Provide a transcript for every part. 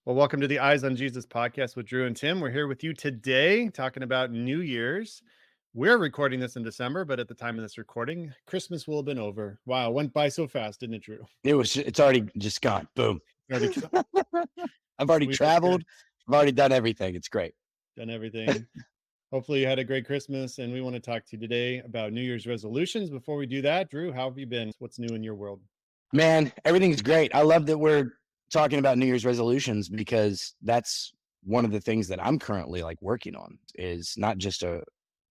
Well, welcome to the Eyes on Jesus podcast with Drew and Tim. We're here with you today talking about New Year's. We're recording this in December, but at the time of this recording, Christmas will have been over. Wow, it went by so fast, didn't it, Drew? It's already just gone. Boom. Already, I've already we hope you're traveled. I've already done everything. It's great. done everything. Hopefully, you had a great Christmas, and we want to talk to you today about New Year's resolutions. Before we do that, Drew, how have you been? What's new in your world? Man, everything's great. I love that we're talking about New Year's resolutions because that's one of the things that I'm currently like working on is not just a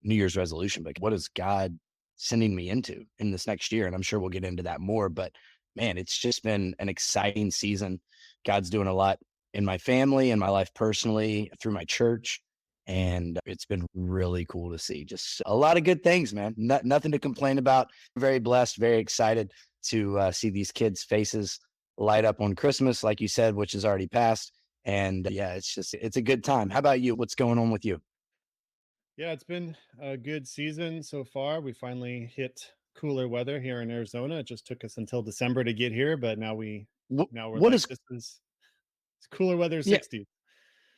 New Year's resolution, but what is God sending me into in this next year? And I'm sure we'll get into that more, but man, it's just been an exciting season. God's doing a lot in my family and my life personally through my church. And it's been really cool to see just a lot of good things, man. Nothing to complain about. Very blessed, very excited to see these kids' faces light up on Christmas, like you said, which is already passed. And yeah, it's a good time. How about you? What's going on with you? Yeah, it's been a good season so far. We finally hit cooler weather here in Arizona. It just took us until December to get here, but now we're What like, is, this is it's cooler weather, yeah, 60s.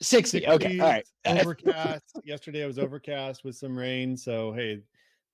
60? Okay. All 60s, right. overcast. Yesterday it was overcast with some rain. So hey,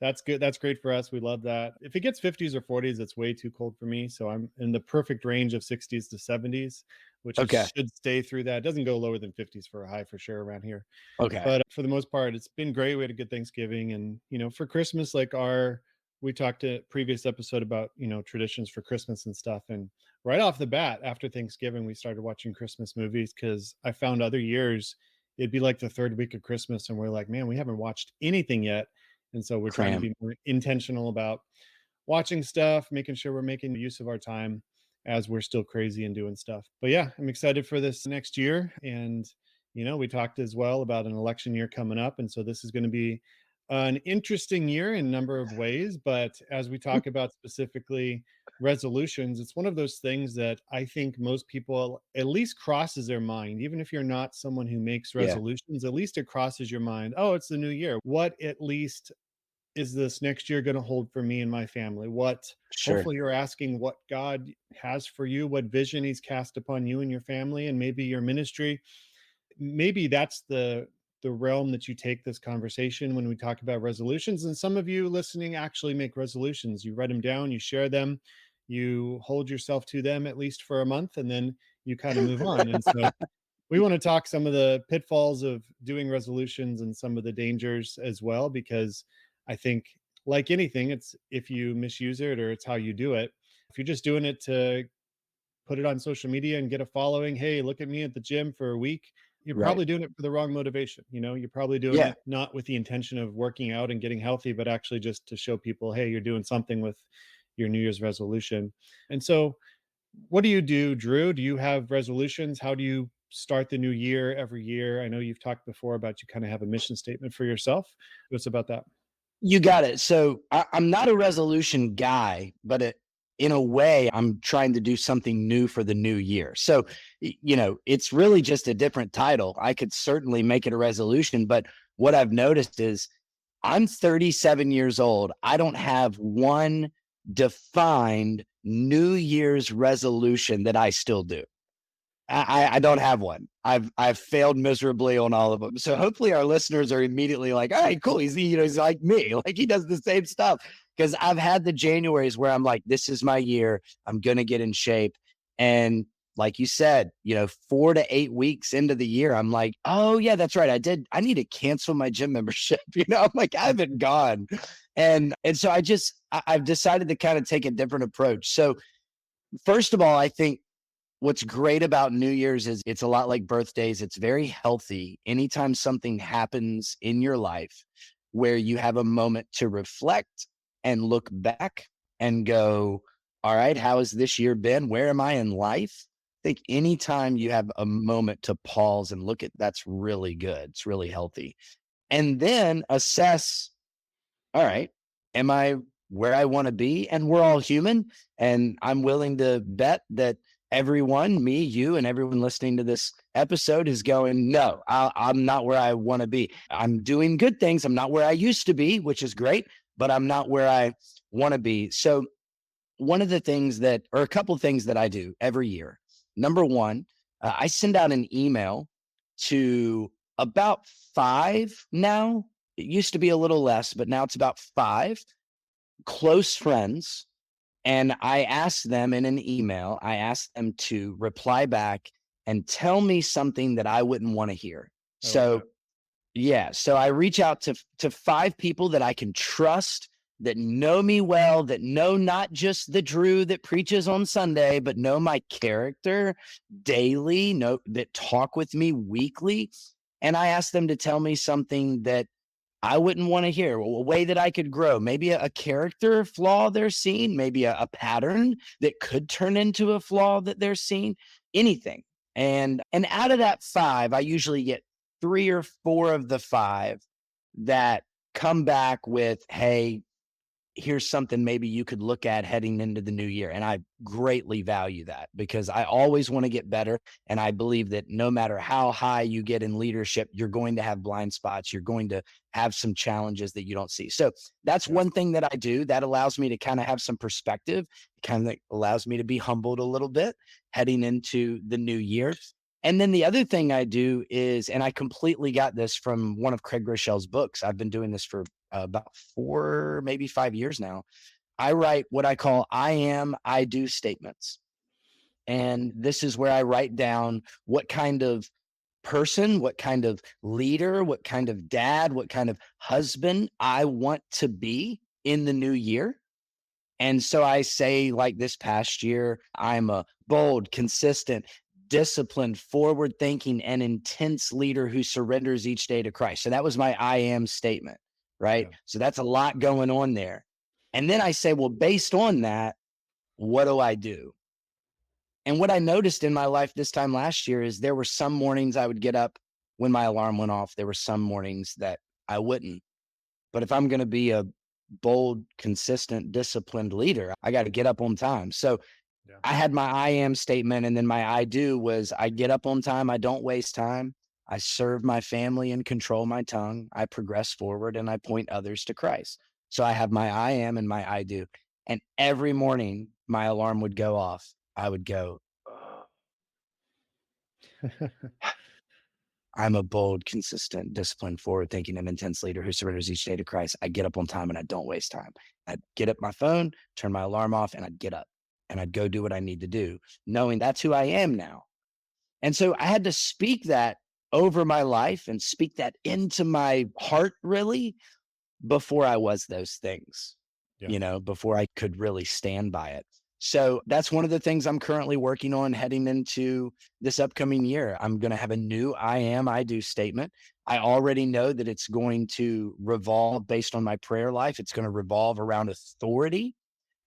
that's good. That's great for us. We love that. If it gets 50s or 40s, it's way too cold for me. So I'm in the perfect range of 60s to 70s, which it Okay. should stay through that. It doesn't go lower than 50s for a high for sure around here. Okay. But for the most part, it's been great. We had a good Thanksgiving, and for Christmas, like our we talked to previous episode about traditions for Christmas and stuff. And right off the bat, after Thanksgiving, we started watching Christmas movies because I found other years it'd be like the third week of Christmas, and we're like, man, we haven't watched anything yet. And so we're trying to Cram. be more intentional about watching stuff, making sure we're making use of our time as we're still crazy and doing stuff. But yeah, I'm excited for this next year. And, we talked as well about an election year coming up. And so this is going to be an interesting year in a number of ways. But as we talk about specifically resolutions, it's one of those things that I think most people at least crosses their mind. Even if you're not someone who makes Yeah. resolutions, at least it crosses your mind. Oh, it's the new year. What at least is this next year going to hold for me and my family? What Sure. hopefully you're asking what God has for you, what vision he's cast upon you and your family and maybe your ministry. Maybe that's the realm that you take this conversation when we talk about resolutions. And some of you listening actually make resolutions. You write them down, you share them, you hold yourself to them at least for a month, and then you kind of move on. And so we want to talk some of the pitfalls of doing resolutions and some of the dangers as well, because I think, like anything, it's if you misuse it or it's how you do it. If you're just doing it to put it on social media and get a following, hey, look at me at the gym for a week, you're Right. probably doing it for the wrong motivation. You're probably doing Yeah. it not with the intention of working out and getting healthy, but actually just to show people, hey, you're doing something with your New Year's resolution. And so what do you do, Drew? Do you have resolutions? How do you start the new year every year? I know you've talked before about you kind of have a mission statement for yourself. What's about that? You got it. So I'm not a resolution guy, but in a way, I'm trying to do something new for the new year. So, it's really just a different title. I could certainly make it a resolution, but what I've noticed is I'm 37 years old. I don't have one defined New Year's resolution that I still do. I don't have one. I've failed miserably on all of them. So hopefully our listeners are immediately like, all right, cool. He's like me. Like he does the same stuff. Because I've had the Januaries where I'm like, this is my year. I'm gonna get in shape. And like you said, 4 to 8 weeks into the year, I'm like, oh yeah, that's right. I need to cancel my gym membership. I'm like, I haven't gone. And so I've decided to kind of take a different approach. So first of all, I think what's great about New Year's is it's a lot like birthdays. It's very healthy. Anytime something happens in your life where you have a moment to reflect and look back and go, all right, how has this year been? Where am I in life? I think anytime you have a moment to pause and look at that's really good. It's really healthy. And then assess, all right, am I where I want to be? And we're all human. And I'm willing to bet that everyone, me, you, and everyone listening to this episode is going, no, I'm not where I want to be. I'm doing good things. I'm not where I used to be, which is great, but I'm not where I want to be. So, one of the things or a couple of things that I do every year. Number one, I send out an email to about 5 now. It used to be a little less, but now it's about 5 close friends. And I asked them in an email, I asked them to reply back and tell me something that I wouldn't want to hear. I love that. So yeah, so I reach out to 5 people that I can trust, that know me well, that know not just the Drew that preaches on Sunday, but know my character daily, know that talk with me weekly. And I ask them to tell me something that I wouldn't want to hear, a way that I could grow, maybe a character flaw they're seeing, maybe a pattern that could turn into a flaw that they're seeing, anything. And out of that 5, I usually get 3 or 4 of the 5 that come back with, "Hey, here's something maybe you could look at heading into the new year." And I greatly value that because I always want to get better. And I believe that no matter how high you get in leadership, you're going to have blind spots. You're going to have some challenges that you don't see. So that's Yeah. one thing that I do that allows me to kind of have some perspective, kind of allows me to be humbled a little bit heading into the new year. And then the other thing I do is, and I completely got this from one of Craig Rochelle's books. I've been doing this for about 4, maybe 5 years now. I write what I call I am, I do statements. And this is where I write down what kind of person, what kind of leader, what kind of dad, what kind of husband I want to be in the new year. And so I say, like this past year, I'm a bold, consistent, disciplined, forward thinking, and intense leader who surrenders each day to Christ. So that was my I am statement, right? Yeah. So that's a lot going on there. And then I say, well, based on that, what do I do? And what I noticed in my life this time last year is there were some mornings I would get up when my alarm went off. There were some mornings that I wouldn't. But if I'm going to be a bold, consistent, disciplined leader, I got to get up on time. So Yeah. I had my I am statement, and then my I do was I get up on time. I don't waste time. I serve my family and control my tongue. I progress forward and I point others to Christ. So I have my I am and my I do. And every morning my alarm would go off. I would go, "Oh, I'm a bold, consistent, disciplined, forward thinking, and intense leader who surrenders each day to Christ. I get up on time and I don't waste time." I'd get up my phone, turn my alarm off, and I'd get up and I'd go do what I need to do, knowing that's who I am now. And so I had to speak that over my life and speak that into my heart, really, before I was those things, Yeah. before I could really stand by it. So that's one of the things I'm currently working on heading into this upcoming year. I'm going to have a new I am, I do statement. I already know that it's going to revolve based on my prayer life. It's going to revolve around authority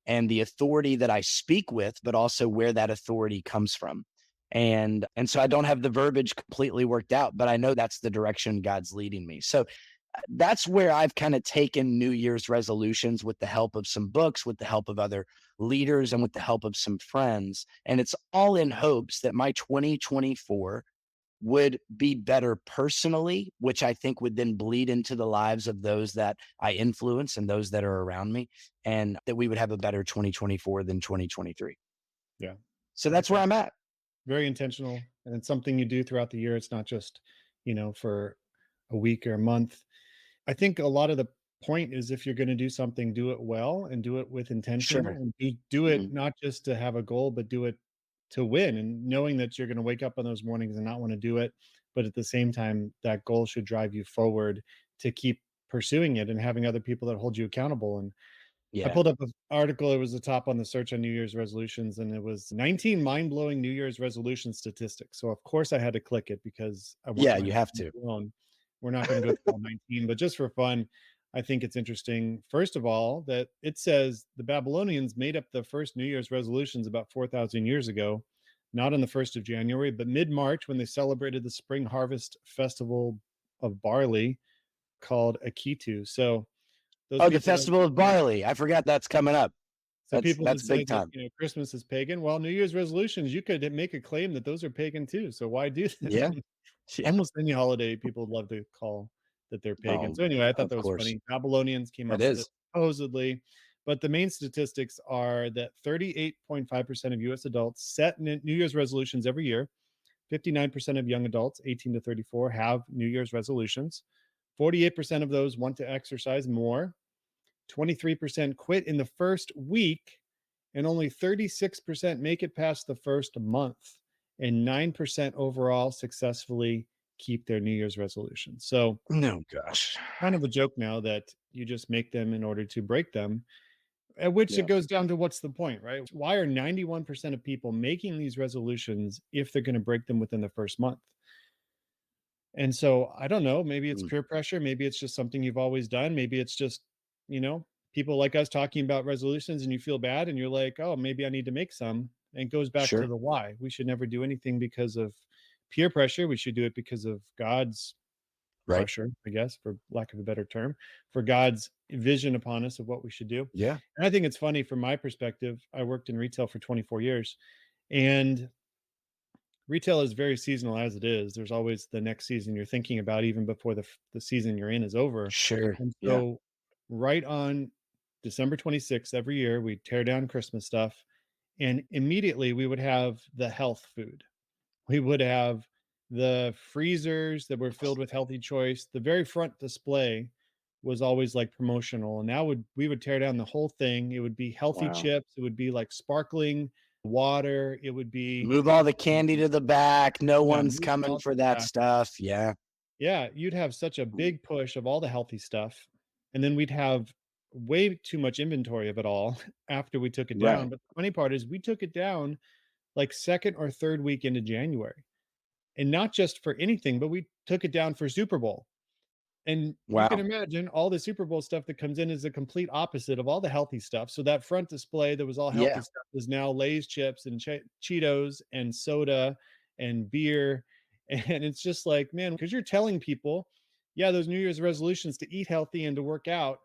and the authority that I speak with, but also where that authority comes from. And so I don't have the verbiage completely worked out, but I know that's the direction God's leading me. So that's where I've kind of taken New Year's resolutions with the help of some books, with the help of other leaders, and with the help of some friends. And it's all in hopes that my 2024 would be better personally, which I think would then bleed into the lives of those that I influence and those that are around me, and that we would have a better 2024 than 2023. Yeah. So I like that's where that. I'm at. Very intentional, and it's something you do throughout the year. It's not just, for a week or a month. I think a lot of the point is if you're going to do something, do it well and do it with intention Sure. and do it Mhm. not just to have a goal, but do it to win and knowing that you're going to wake up on those mornings and not want to do it. But at the same time, that goal should drive you forward to keep pursuing it and having other people that hold you accountable. And I Yeah. pulled up an article, it was the top on the search on New Year's resolutions, and it was 19 mind-blowing New Year's resolution statistics. So of course I had to click it because I want Yeah, my you have mind to. blown. We're not gonna go through all 19, but just for fun, I think it's interesting, first of all, that it says the Babylonians made up the first New Year's resolutions about 4,000 years ago, not on the 1st of January, but mid-March when they celebrated the spring harvest festival of barley called Akitu. So those Oh, the people that Festival of Barley. I forgot that's coming up. so That's people that that's say big that, time. Christmas is pagan, well, New Year's resolutions, you could make a claim that those are pagan too. So why do them? Yeah. Yeah. Almost any holiday people love to call that they're pagan. Oh, So anyway, I thought of that was course. funny. Babylonians came It up with it is. supposedly, but the main statistics are that 38.5% of US adults set New Year's resolutions every year. 59% of young adults 18 to 34 have New Year's resolutions. 48% of those want to exercise more. 23% quit in the first week, and only 36% make it past the first month. And 9% overall successfully keep their New Year's resolutions. So, No, gosh. kind of a joke now that you just make them in order to break them, at which it Yeah. goes down to what's the point, right? Why are 91% of people making these resolutions if they're going to break them within the first month? And so I don't know, maybe it's Mm, peer pressure, maybe it's just something you've always done, maybe it's just, you know, people like us talking about resolutions and you feel bad and you're like, "Oh, maybe I need to make some." And it goes back to sure. the why. We should never do anything because of peer pressure. We should do it because of God's Right. pressure, I guess, for lack of a better term, for God's vision upon us of what we should do. Yeah. And I think it's funny from my perspective. I worked in retail for 24 years, and retail is very seasonal as it is. There's always the next season you're thinking about even before the season you're in is over. Sure. And Yeah. so right on December 26th every year, we tear down Christmas stuff, and immediately we would have the health food. We would have the freezers that were filled with healthy choice. The very front display was always like promotional. And now we would tear down the whole thing. It would be healthy Wow. chips. It would be like sparkling water. It would be, Move all the candy to the back. No yeah, one's move it coming all to for the that back. stuff. Yeah. Yeah, you'd have such a Mm, big push of all the healthy stuff. And then we'd have way too much inventory of it all after we took it right. down. But the funny part is we took it down like second or third week into January. And not just for anything, but we took it down for Super Bowl. And you can Wow. imagine all the Super Bowl stuff that comes in is the complete opposite of all the healthy stuff. So that front display that was all healthy Yeah. stuff is now Lay's chips and Cheetos and soda and beer. And it's just like, man, because you're telling people, yeah, those New Year's resolutions to eat healthy and to work out.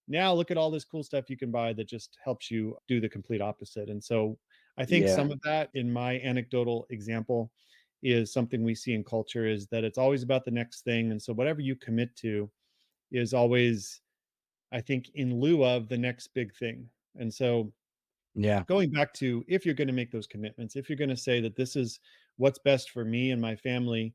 Now look at all this cool stuff you can buy that just helps you do the complete opposite. And so I think Yeah. some of that in my anecdotal example is something we see in culture is that it's always about the next thing. And so whatever you commit to is always, I think, in lieu of the next big thing. And so Yeah. going back to, if you're going to make those commitments, if you're going to say that this is what's best for me and my family,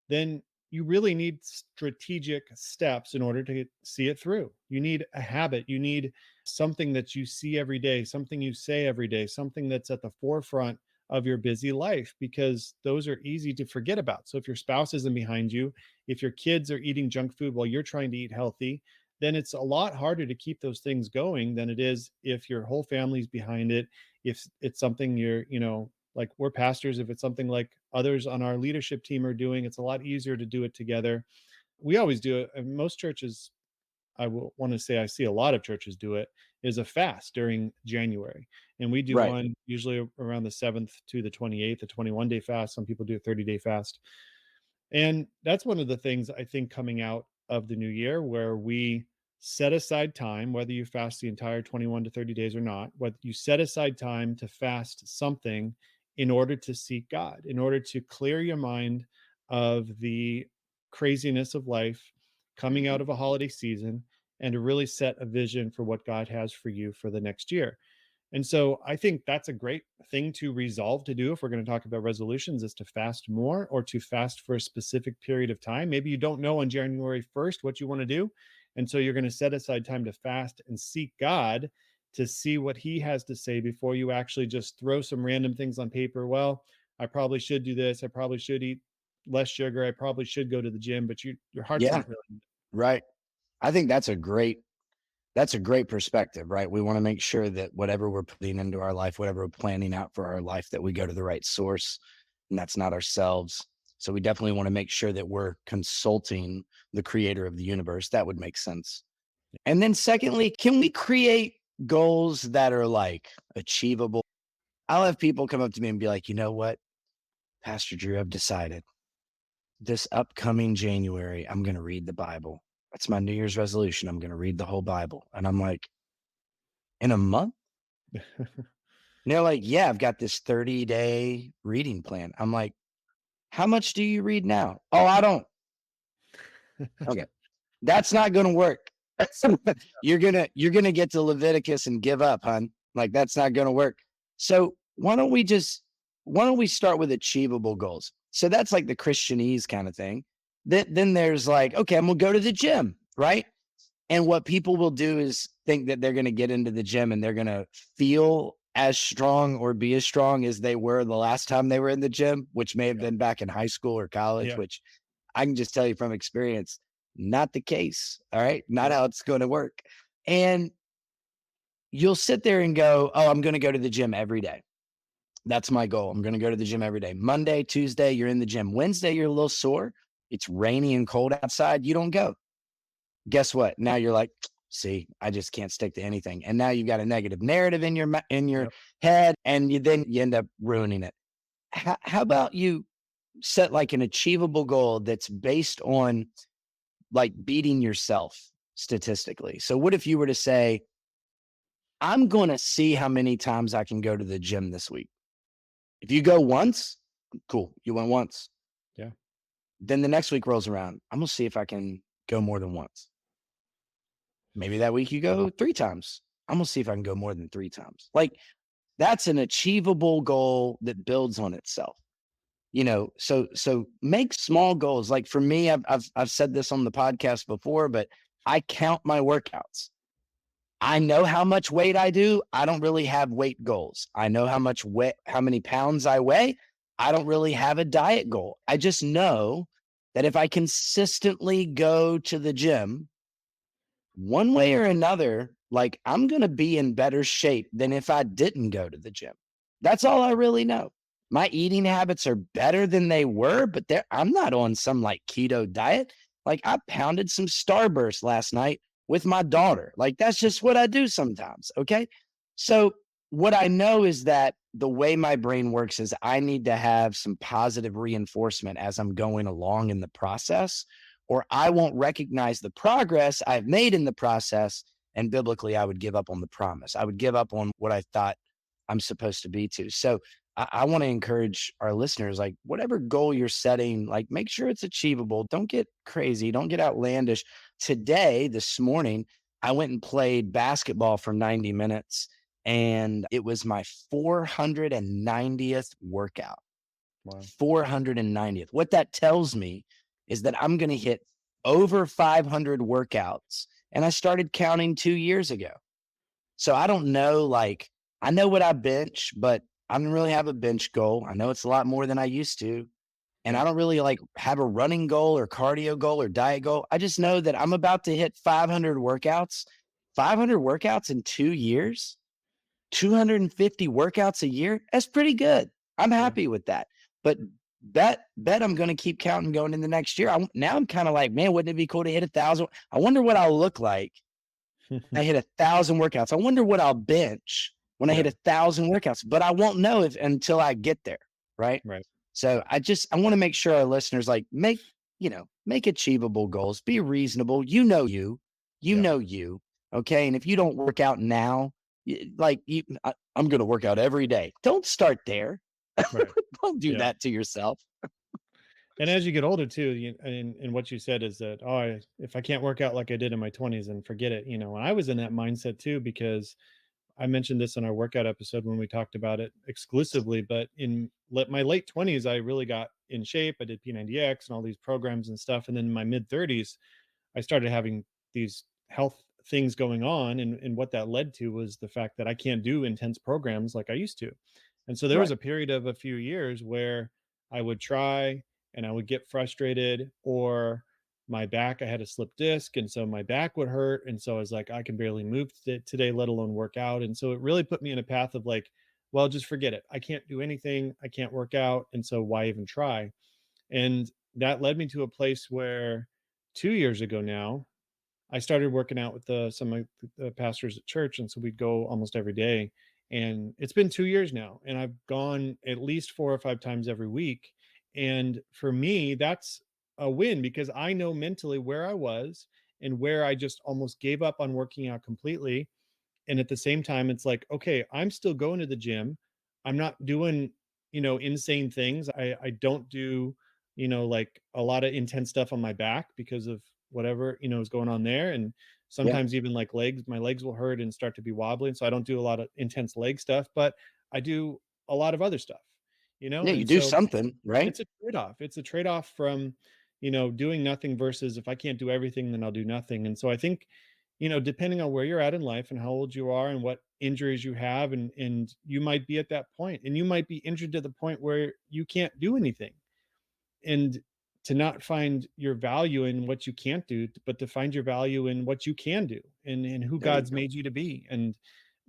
then you really need strategic steps in order to see it through. You need a habit. You need something that you see every day, something you say every day, something that's at the forefront of your busy life, because those are easy to forget about. So if your spouse isn't behind you, if your kids are eating junk food while you're trying to eat healthy, then it's a lot harder to keep those things going than it is if your whole family's behind it. If it's something you're, like we're pastors, if it's something like others on our leadership team are doing, it's a lot easier to do it together. We always do it. And most churches, I will want to say I see a lot of churches do it, is a fast during January. And we do Right. one usually around the 7th to the 28th, a 21-day fast. Some people do a 30-day fast. And that's one of the things I think coming out of the new year, where we set aside time, whether you fast the entire 21 to 30 days or not, whether you set aside time to fast something in order to seek God, in order to clear your mind of the craziness of life coming out Mhm. of a holiday season, and to really set a vision for what God has for you for the next year. And so I think that's a great thing to resolve to do if we're going to talk about resolutions, is to fast more or to fast for a specific period of time. Maybe you don't know on January 1st what you want to do. And so you're going to set aside time to fast and seek God to see what he has to say before you actually just throw some random things on paper. Well, I probably should do this. I probably should eat less sugar. I probably should go to the gym, but your heart's Yeah. not really. Right. I think that's a great perspective, right? We want to make sure that whatever we're putting into our life, whatever we're planning out for our life, that we go to the right source, and that's not ourselves. So we definitely want to make sure that we're consulting the creator of the universe. That would make sense. And then secondly, can we create goals that are like achievable? I'll have people come up to me and be like, you know what, Pastor Drew, I've decided this upcoming January, I'm going to read the Bible. That's my New Year's resolution. I'm going to read the whole Bible. And I'm like, in a month? And they're like, yeah, I've got this 30-day reading plan. I'm like, how much do you read now? Oh, I don't. Okay. That's not going to work. You're going to get to Leviticus and give up, hon. Like that's not going to work. So why don't we start with achievable goals? So that's like the Christianese kind of thing. Then there's like, okay, I'm gonna go to the gym, right? And what people will do is think that they're gonna get into the gym and they're gonna feel as strong or be as strong as they were the last time they were in the gym, which may have Yeah. been back in high school or college, Yeah. which I can just tell you from experience, not the case. All right. Not Yep. how it's going to work. And you'll sit there and go, oh, I'm going to go to the gym every day. That's my goal. I'm going to go to the gym every day. Monday, Tuesday, you're in the gym. Wednesday, you're a little sore. It's rainy and cold outside. You don't go. Guess what? Now you're like, see, I just can't stick to anything. And now you've got a negative narrative in your Yep. head, and you end up ruining it. How about you set like an achievable goal that's based on like beating yourself statistically? So what if you were to say, I'm going to see how many times I can go to the gym this week. If you go once, cool, you went once. Yeah. Then the next week rolls around. I'm going to see if I can go more than once. Maybe that week you go 3 times. I'm going to see if I can go more than 3 times. Like that's an achievable goal that builds on itself. So make small goals. Like for me, I've said this on the podcast before, but I count my workouts. I know how much weight I do. I don't really have weight goals. I know how many pounds I weigh. I don't really have a diet goal. I just know that if I consistently go to the gym one way or another, like I'm going to be in better shape than if I didn't go to the gym. That's all I really know. My eating habits are better than they were, but I'm not on some like keto diet. Like I pounded some Starburst last night with my daughter. Like that's just what I do sometimes. Okay. So what I know is that the way my brain works is I need to have some positive reinforcement as I'm going along in the process, or I won't recognize the progress I've made in the process. And biblically, I would give up on the promise. I would give up on what I thought I'm supposed to be to. So I want to encourage our listeners, like whatever goal you're setting, like make sure it's achievable. Don't get crazy. Don't get outlandish. This morning, I went and played basketball for 90 minutes and it was my 490th workout. Wow. 490th. What that tells me is that I'm going to hit over 500 workouts. And I started counting 2 years ago. So I don't know, like, I know what I bench, but I don't really have a bench goal. I know it's a lot more than I used to. And Yeah. I don't really like have a running goal or cardio goal or diet goal. I just know that I'm about to hit 500 workouts, 500 workouts in 2 years. 250 workouts a year, that's pretty good. I'm Yeah. happy with that. But bet I'm going to keep counting going in the next year. Now I'm kind of like, man, wouldn't it be cool to hit 1,000? I wonder what I'll look like when I hit 1,000 workouts. I wonder what I'll bench when I hit Yeah. 1,000 workouts. But I won't know if until I get there, right? Right. So I want to make sure our listeners like make achievable goals, be reasonable. You Yeah. know you, okay. And if you don't work out now, I'm going to work out every day. Don't start there. Right. Don't do Yeah. that to yourself. And as you get older too, and what you said is that, oh, if I can't work out like I did in my 20s, then forget it. And I was in that mindset too, because I mentioned this in our workout episode when we talked about it exclusively. But in my late 20s, I really got in shape. I did P90X and all these programs and stuff. And then in my mid 30s, I started having these health things going on. And what that led to was the fact that I can't do intense programs like I used to. And so there was Right. a period of a few years where I would try and I would get frustrated, or my back, I had a slip disc. And so my back would hurt. And so I was like, I can barely move today, let alone work out. And so it really put me in a path of like, well, just forget it. I can't do anything. I can't work out. And so why even try? And that led me to a place where 2 years ago now, I started working out with some of the pastors at church, and so we'd go almost every day. And it's been 2 years now, and I've gone at least 4 or 5 times every week. And for me, that's a win because I know mentally where I was and where I just almost gave up on working out completely. And at the same time, it's like, okay, I'm still going to the gym. I'm not doing, insane things. I don't do, like a lot of intense stuff on my back because of whatever, is going on there. And Yeah. sometimes even like my legs will hurt and start to be wobbly. And so I don't do a lot of intense leg stuff, but I do a lot of other stuff. Yeah, you And do so something, right? it's a trade-off. It's a trade-off from, doing nothing versus if I can't do everything, then I'll do nothing. And so I think, depending on where you're at in life and how old you are and what injuries you have, and you might be at that point, and you might be injured to the point where you can't do anything. And to not find your value in what you can't do, but to find your value in what you can do, and who There you God's go. made you to be, and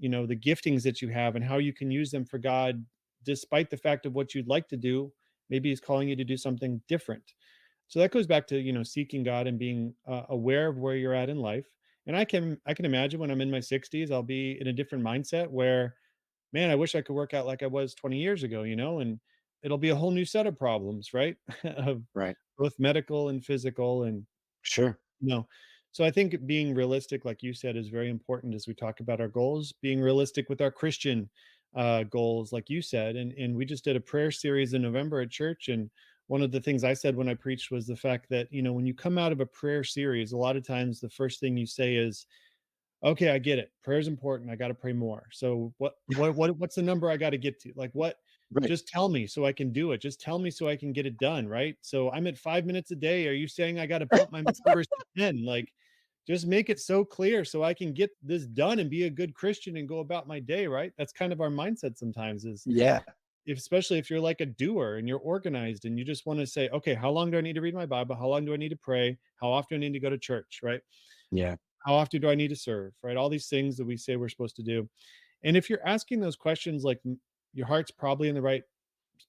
the giftings that you have and how you can use them for God, despite the fact of what you'd like to do. Maybe He's calling you to do something different. So that goes back to seeking God and being aware of where you're at in life. And I can imagine when I'm in my 60s, I'll be in a different mindset where, man, I wish I could work out like I was 20 years ago, and it'll be a whole new set of problems, right? Of Right. both medical and physical, and Sure. no. So I think being realistic, like you said, is very important as we talk about our goals. Being realistic with our Christian goals, like you said, and we just did a prayer series in November at church, and one of the things I said when I preached was the fact that when you come out of a prayer series, a lot of times the first thing you say is, okay, I get it. Prayer's important. I got to pray more. So what's the number I got to get to? Like what? Right. Just tell me so I can do it. Just tell me so I can get it done, right? So I'm at 5 minutes a day. Are you saying I got to bump my numbers to 10? Like just make it so clear so I can get this done and be a good Christian and go about my day, right? That's kind of our mindset sometimes, is Yeah. especially if you're like a doer and you're organized and you just want to say, okay, how long do I need to read my Bible? How long do I need to pray? How often do I need to go to church, right? Yeah. How often do I need to serve, right? All these things that we say we're supposed to do. And if you're asking those questions, like your heart's probably in the right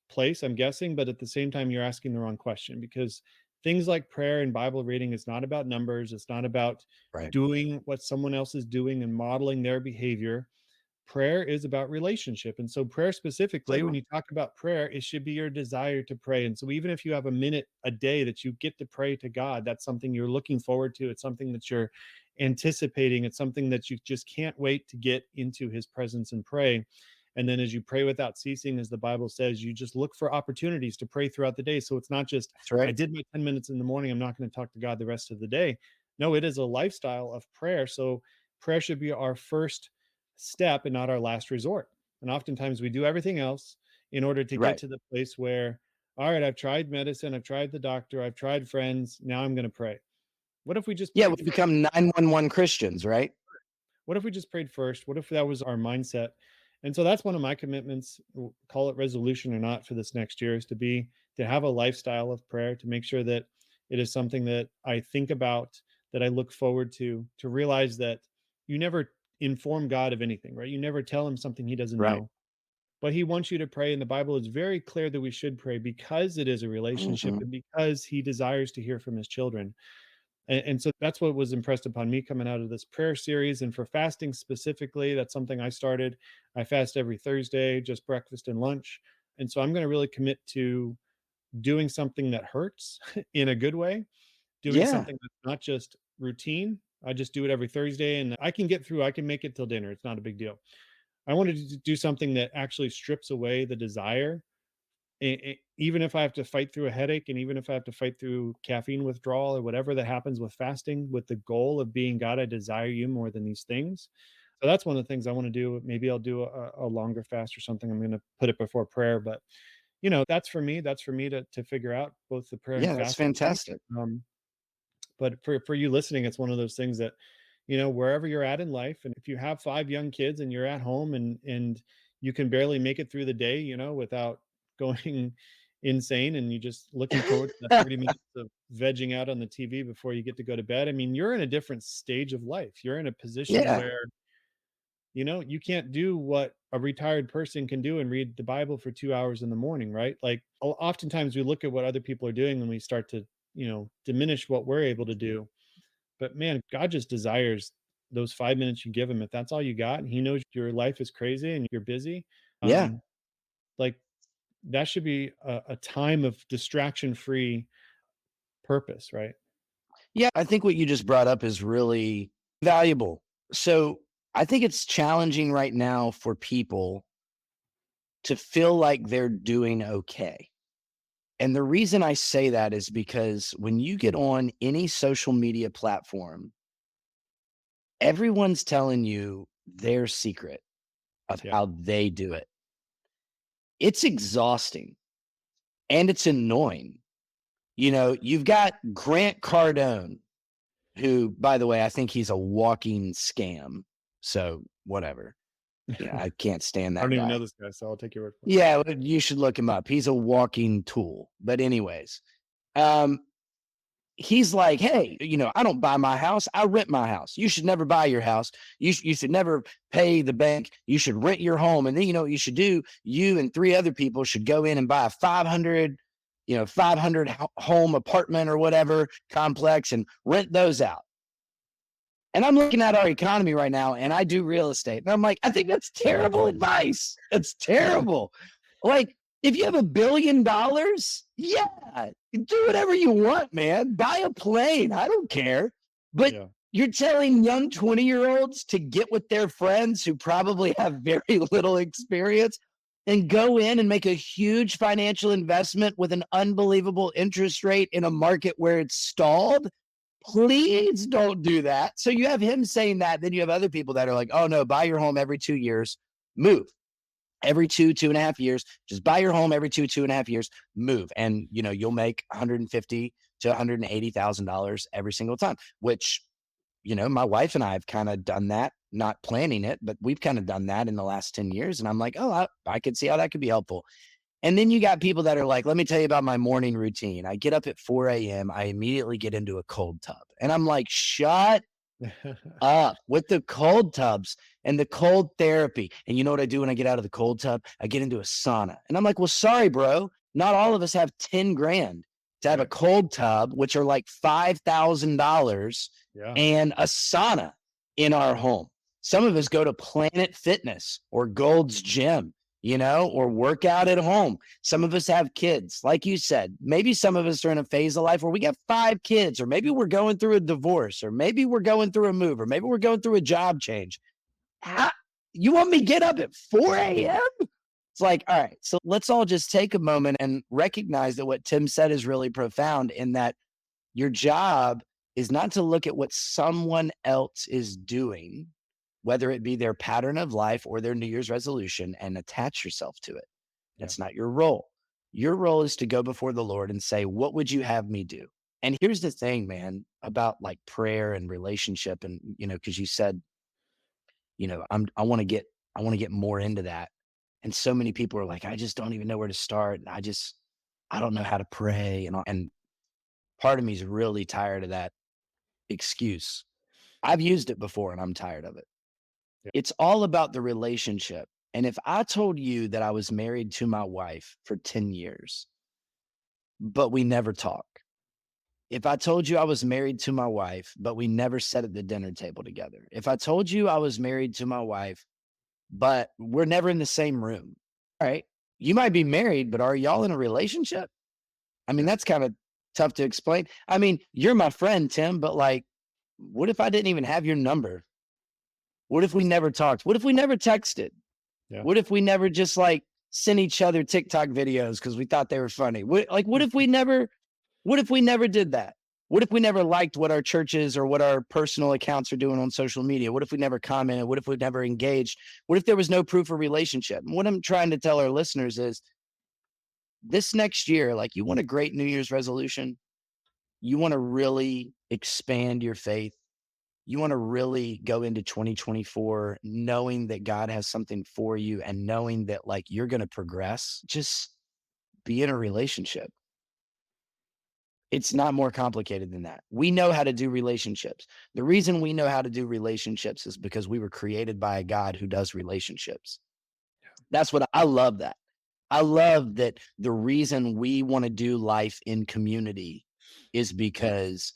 place, I'm guessing, but at the same time, you're asking the wrong question, because things like prayer and Bible reading is not about numbers. It's not about Right. doing what someone else is doing and modeling their behavior. Prayer is about relationship. And so, prayer specifically, when Totally. you talk about prayer, it should be your desire to pray. And so, even if you have a minute a day that you get to pray to God, that's something you're looking forward to. It's something that you're anticipating. It's something that you just can't wait to get into His presence and pray. And then, as you pray without ceasing, as the Bible says, you just look for opportunities to pray throughout the day. So, it's not just, That's I right. did my 10 minutes in the morning, I'm not going to talk to God the rest of the day. No, it is a lifestyle of prayer. So, prayer should be our first step and not our last resort. And oftentimes we do everything else in order to get Right. to the place where, all right, I've tried medicine, I've tried the doctor, I've tried friends, now I'm going to pray. What if we just Yeah, we prayed first? become 911 Christians, right? What if we just prayed first? What if that was our mindset? And so that's one of my commitments, call it resolution or not, for this next year, is to have a lifestyle of prayer, to make sure that it is something that I think about, that I look forward to realize that you never inform God of anything, right? You never tell him something he doesn't Right. know. But he wants you to pray, and the Bible is very clear that we should pray because it is a relationship Mhm. and because he desires to hear from his children. And so that's what was impressed upon me coming out of this prayer series. And for fasting specifically, that's something I started. I fast every Thursday, just breakfast and lunch. And so I'm going to really commit to doing something that hurts in a good way, doing Yeah. something that's not just routine. I just do it every Thursday and I can get through, I can make it till dinner. It's not a big deal. I wanted to do something that actually strips away the desire, even if I have to fight through a headache, and even if I have to fight through caffeine withdrawal or whatever that happens with fasting, with the goal of being, God, I desire you more than these things. So that's one of the things I want to do. Maybe I'll do a longer fast or something. I'm going to put it before prayer, but that's for me. That's for me to figure out both the prayer and Yeah, that's fasting piece. fantastic. But for you listening, it's one of those things that, wherever you're at in life, and if you have 5 young kids and you're at home and you can barely make it through the day, without going insane, and you just looking forward to the 30 minutes of vegging out on the TV before you get to go to bed. I mean, you're in a different stage of life. You're in a position Yeah. where, you can't do what a retired person can do and read the Bible for 2 hours in the morning, right? Like, oftentimes we look at what other people are doing and we start to, diminish what we're able to do. But man, God just desires those 5 minutes you give him. If that's all you got, and he knows your life is crazy and you're busy, Yeah. um, like that should be a time of distraction-free purpose, right? Yeah, I think what you just brought up is really valuable. So, I think it's challenging right now for people to feel like they're doing okay. And the reason I say that is because when you get on any social media platform, everyone's telling you their secret of Yeah. how they do it. it's exhausting and it's annoying. You've got Grant Cardone, who, by the way, I think he's a walking scam. So whatever. I can't stand I that don't even guy. know this guy, so I'll take your word for Yeah, you should look him up. He's a walking tool. But anyways, um, he's like, hey, I don't buy my house. I rent my house. You should never buy your house. You should never pay the bank. You should rent your home. And then you know what you should do? You and three other people should go in and buy a 500 home apartment or whatever complex and rent those out. And I'm looking at our economy right now, and I do real estate. And I'm like, I think that's terrible advice. It's terrible. Like, if you have $1 billion, yeah, do whatever you want, man. Buy a plane. I don't care. But Yeah. you're telling young 20-year-olds to get with their friends who probably have very little experience and go in and make a huge financial investment with an unbelievable interest rate in a market where it's stalled. Please don't do that. So you have him saying that. Then you have other people that are like, oh no, buy your home every 2 years, move. Every 2.5 years, just buy your home every 2.5 years, move. And you'll make 150 to $180,000 every single time, which, my wife and I have kind of done that, not planning it, but we've kind of done that in the last 10 years. And I'm like, oh, I could see how that could be helpful. And then you got people that are like, let me tell you about my morning routine. I get up at 4 a.m. I immediately get into a cold tub. And I'm like, shut up with the cold tubs and the cold therapy. And you know what I do when I get out of the cold tub? I get into a sauna. And I'm like, well, sorry, bro. Not all of us have 10 grand to have a Right. cold tub, which are like $5,000, Yeah. and a sauna in our home. Some of us go to Planet Fitness or Gold's Gym, or work out at home. Some of us have kids. Like you said, maybe some of us are in a phase of life where we got 5 kids, or maybe we're going through a divorce, or maybe we're going through a move, or maybe we're going through a job change. How, you want me to get up at 4 a.m.? It's like, all right, so let's all just take a moment and recognize that what Tim said is really profound, in that your job is not to look at what someone else is doing, whether it be their pattern of life or their New Year's resolution, and attach yourself to it. Yeah. That's not your role. Your role is to go before the Lord and say, what would you have me do? And here's the thing, man, about like prayer and relationship. And, cause you said, I want to get more into that. And so many people are like, I just don't even know where to start. I don't know how to pray. And part of me is really tired of that excuse. I've used it before and I'm tired of it. Yeah. It's all about the relationship. And if I told you that I was married to my wife for 10 years, but we never talk, if I told you I was married to my wife, but we never sat at the dinner table together, if I told you I was married to my wife, but we're never in the same room, all right, you might be married, but are y'all in a relationship? I mean, Yeah. that's kind of tough to explain. I mean, you're my friend, Tim, but like, what if I didn't even have your number? What if we never talked? What if we never texted? Yeah. What if we never just like sent each other TikTok videos because we thought they were funny? What if we never did that? What if we never liked what our churches or what our personal accounts are doing on social media? What if we never commented? What if we never engaged? What if there was no proof of relationship? And what I'm trying to tell our listeners is this next year, like, you want a great New Year's resolution, you want to really expand your faith, you want to really go into 2024 knowing that God has something for you and knowing that like you're going to progress, just be in a relationship. It's not more complicated than that. We know how to do relationships. The reason we know how to do relationships is because we were created by a God who does relationships. That's what I love that. I love that the reason we want to do life in community is because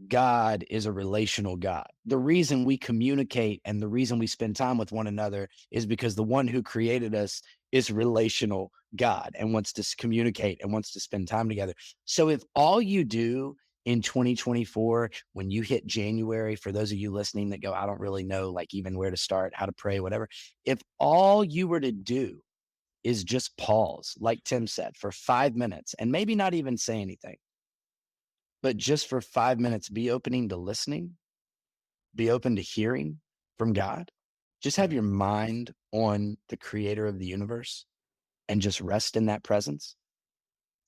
God is a relational God. The reason we communicate and the reason we spend time with one another is because the one who created us is relational God and wants to communicate and wants to spend time together. So if all you do in 2024, when you hit January, for those of you listening that go, I don't really know, like even where to start, how to pray, whatever, if all you were to do is just pause, like Tim said, for 5 minutes and maybe not even say anything, but just for 5 minutes, be opening to listening, be open to hearing from God. Just have Yeah. your mind on the creator of the universe. and just rest in that presence.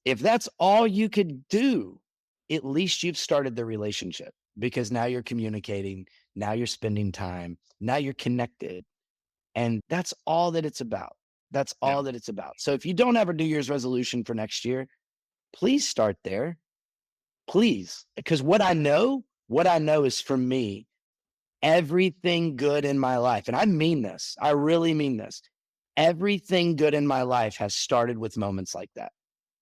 If that's all you could do, at least you've started the relationship because now you're communicating, now you're spending time, now you're connected. And that's all that it's about. That's Yeah. all that it's about. So if you don't have a New Year's resolution for next year, please start there. Please. Because what I know is for me, everything good in my life, and I mean this, I really mean this. Everything good in my life has started with moments like that.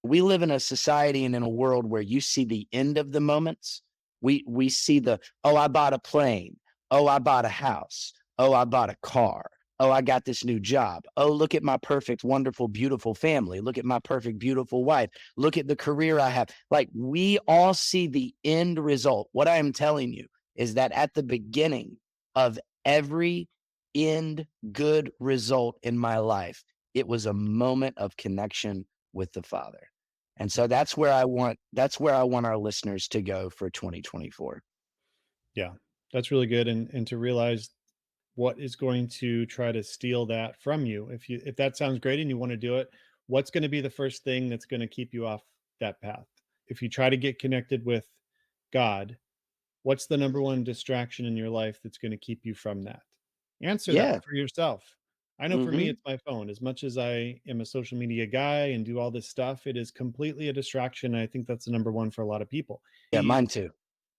We live in a society and in a world where you see the end of the moments. We see the, oh, I bought a plane. Oh, I bought a house. Oh, I bought a car. Oh, I got this new job. Oh, look at my perfect, wonderful, beautiful family. Look at my perfect, beautiful wife. Look at the career I have. Like we all see the end result. What I am telling you is that at the beginning of every end good result in my life, it was a moment of connection with the Father. And so that's where I want our listeners to go for 2024. Yeah. That's really good. And to realize what is going to try to steal that from you. If that sounds great and you want to do it, what's going to be the first thing that's going to keep you off that path? If you try to get connected with God, what's the number one distraction in your life that's going to keep you from that? Answer that Yeah. for yourself. I know for me, Mhm. it's my phone. As much as I am a social media guy and do all this stuff, it is completely a distraction. I think that's the number one for a lot of people. Yeah, mine too.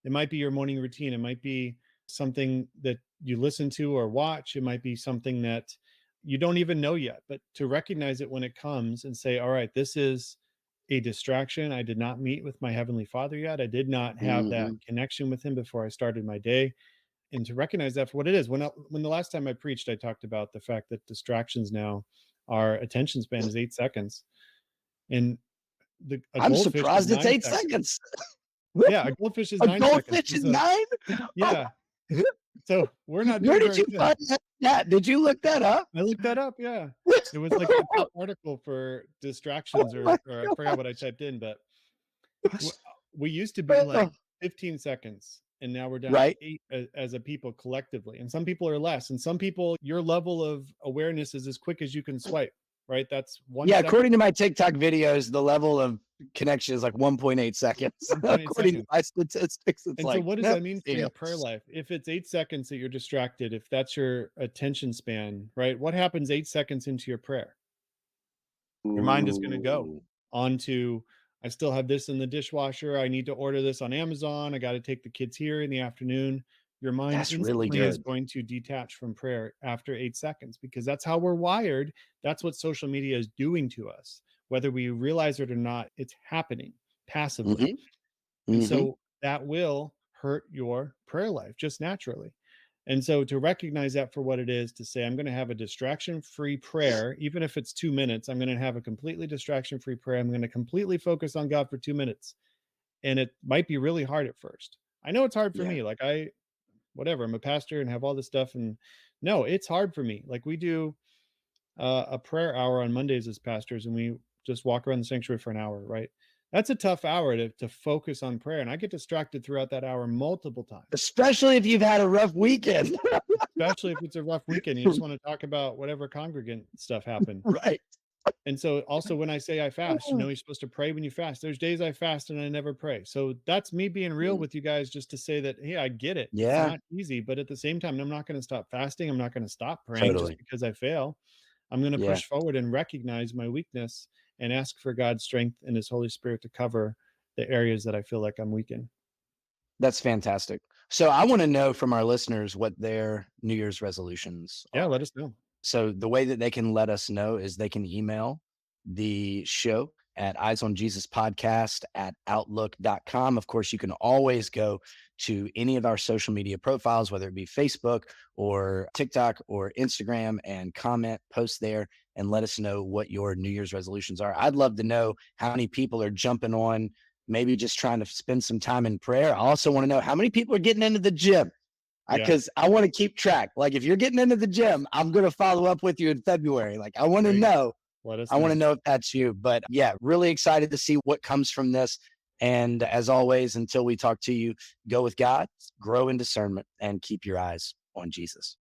It might be your morning routine. It might be something that you listen to or watch. It might be something that you don't even know yet, but to recognize it when it comes and say, all right, this is a distraction. I did not meet with my Heavenly Father yet. I did not have that Mhm. connection with Him before I started my day. And to recognize that for what it is. When the last time I preached, I talked about the fact that distractions now, our attention span is 8 seconds. And a I'm goldfish is surprised it's 9 seconds. 8 seconds. Yeah, a goldfish is A 9 seconds. goldfish And is so, 9? Oh, yeah, so we're not where doing did very you good. find that stat? Did you look that up? I looked that up, yeah. It was like the top article for Oh distractions, my or I forgot god. what I typed in, but w we used to be like Oh, 15 seconds, and now we're down to right? 8 as a people collectively, and some people are less, and some people, your level of awareness is as quick as you can swipe, right? That's 1 Yeah, second, according to my TikTok videos, the level of connection is like 1.8 seconds. 1.8 According to seconds. my statistics, it's And so like, what does no, that mean for yeah. your prayer life? If it's 8 seconds that you're distracted, if that's your attention span, right? What happens 8 seconds into your prayer? Your mind is gonna go Ooh, on to, I still have this in the dishwasher. I need to order this on Amazon. I got to take the kids here in the afternoon. Your mind that's really instantly is good. going to detach from prayer after 8 seconds because that's how we're wired. That's what social media is doing to us. Whether we realize it or not, it's happening passively. Mhm, And mhm. so that will hurt your prayer life just naturally. And so to recognize that for what it is, to say, I'm going to have a distraction free prayer, even if it's 2 minutes, I'm going to have a completely distraction free prayer. I'm going to completely focus on God for 2 minutes. And it might be really hard at first. I know it's hard for Yeah. me. Like, whatever, I'm a pastor and have all this stuff. And no, it's hard for me. Like, we do a prayer hour on Mondays as pastors, and we just walk around the sanctuary for an hour, right? That's a tough hour to focus on prayer. And I get distracted throughout that hour multiple times, Especially if you've had a rough weekend. especially if it's a rough weekend. You just want to talk about whatever congregant stuff happened. Right. And so also when I say I fast, you're supposed to pray when you fast. There's days I fast and I never pray. So that's me being real Mm, with you guys just to say that, hey, I get it. It's yeah, not easy, but at the same time, I'm not going to stop fasting. I'm not going to stop praying just totally. because I fail. I'm going to Yeah, push forward and recognize my weakness and ask for God's strength and His Holy Spirit to cover the areas that I feel like I'm weak in. that's fantastic. So I wanna know from our listeners what their New Year's resolutions Yeah, are. let us know. So the way that they can let us know is they can email the show at eyes on Jesus podcast at outlook.com. Of course, you can always go to any of our social media profiles, whether it be Facebook or TikTok or Instagram, and comment, post there, and let us know what your New Year's resolutions are. I'd love to know how many people are jumping on, maybe just trying to spend some time in prayer. I also want to know how many people are getting into the gym. Yeah, Because I want to keep track. Like, if you're getting into the gym, I'm going to follow up with you in February. Like, I want to there you go. know. Let us I want to know. know if that's you. But yeah, really excited to see what comes from this. And as always, until we talk to you, go with God, grow in discernment, and keep your eyes on Jesus.